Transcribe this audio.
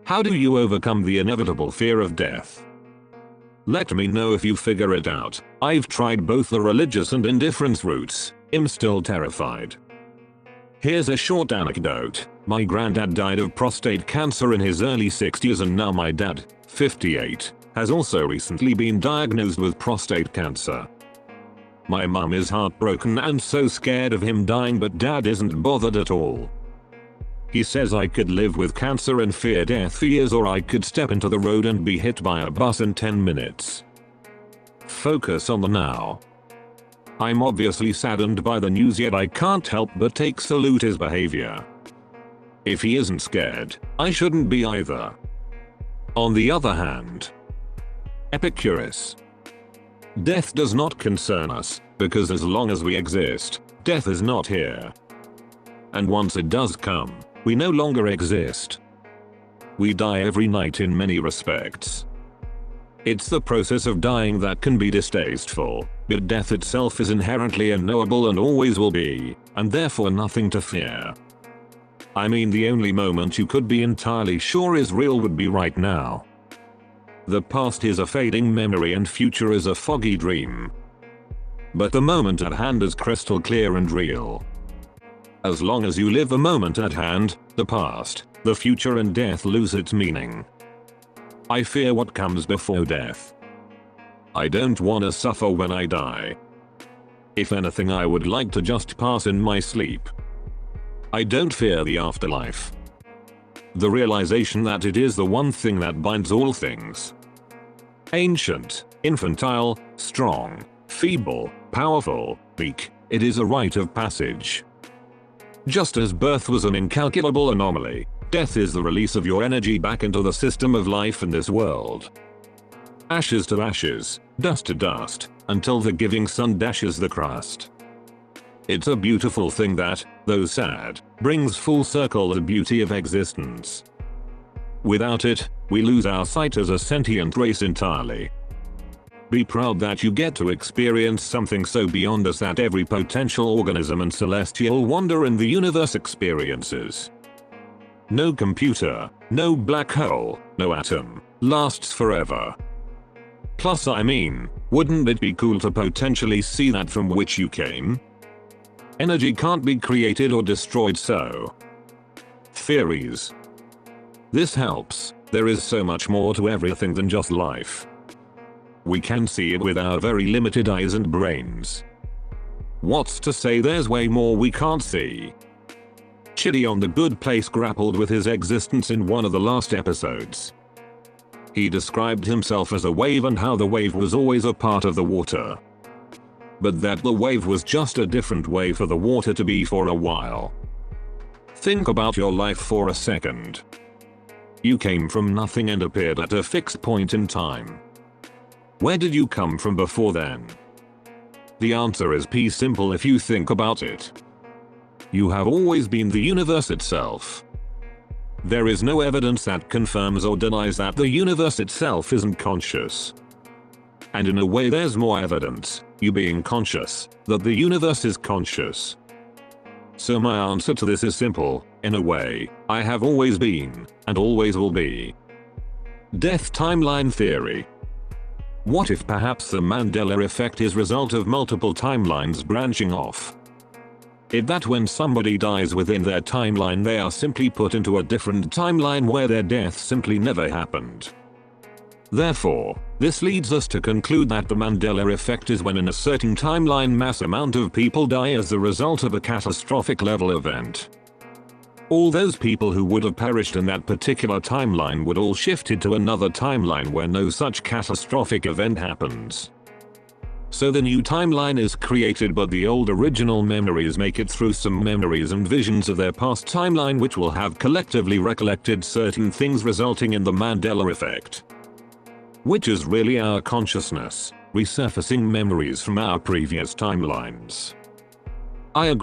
How do you overcome the inevitable fear of death? Let me know if you figure it out. I've tried both the religious and indifference routes. I'm still terrified. Here's a short anecdote. My granddad died of prostate cancer in his early 60s, and now my dad, 58, has also recently been diagnosed with prostate cancer. My mum is heartbroken and so scared of him dying, but dad isn't bothered at all. He says I could live with cancer and fear death for years, or I could step into the road and be hit by a bus in 10 minutes. Focus on the now. I'm obviously saddened by the news, yet I can't help but take salute his behavior. If he isn't scared, I shouldn't be either. On the other hand, Epicurus. Death does not concern us, because as long as we exist, death is not here. And once it does come, we no longer exist. We die every night in many respects. It's the process of dying that can be distasteful, but death itself is inherently unknowable and always will be, and therefore nothing to fear. I mean, the only moment you could be entirely sure is real would be right now. The past is a fading memory and future is a foggy dream. But the moment at hand is crystal clear and real. As long as you live the moment at hand, the past, the future and death lose its meaning. I fear what comes before death. I don't want to suffer when I die. If anything, I would like to just pass in my sleep. I don't fear the afterlife. The realization that it is the one thing that binds all things. Ancient, infantile, strong, feeble, powerful, weak, it is a rite of passage. Just as birth was an incalculable anomaly, death is the release of your energy back into the system of life in this world. Ashes to ashes, dust to dust, until the giving sun dashes the crust. It's a beautiful thing that, though sad, brings full circle the beauty of existence. Without it, we lose our sight as a sentient race entirely. Be proud that you get to experience something so beyond us that every potential organism and celestial wonder in the universe experiences. No computer, no black hole, no atom, lasts forever. Plus, I mean, wouldn't it be cool to potentially see that from which you came? Energy can't be created or destroyed, so. Theories. This helps. There is so much more to everything than just life. We can see it with our very limited eyes and brains. What's to say there's way more we can't see? Chidi on The Good Place grappled with his existence in one of the last episodes. He described himself as a wave and how the wave was always a part of the water. But that the wave was just a different way for the water to be for a while. Think about your life for a second. You came from nothing and appeared at a fixed point in time. Where did you come from before then? The answer is pretty simple if you think about it. You have always been the universe itself. There is no evidence that confirms or denies that the universe itself isn't conscious. And in a way, there's more evidence, you being conscious, that the universe is conscious. So my answer to this is simple. In a way, I have always been, and always will be. Death timeline theory. What if perhaps the Mandela effect is result of multiple timelines branching off? If that when somebody dies within their timeline, they are simply put into a different timeline where their death simply never happened. Therefore, this leads us to conclude that the Mandela effect is when in a certain timeline mass amount of people die as the result of a catastrophic level event. All those people who would have perished in that particular timeline would all shifted to another timeline where no such catastrophic event happens. So the new timeline is created, but the old original memories make it through some memories and visions of their past timeline, which will have collectively recollected certain things, resulting in the Mandela effect. Which is really our consciousness, resurfacing memories from our previous timelines. I agree.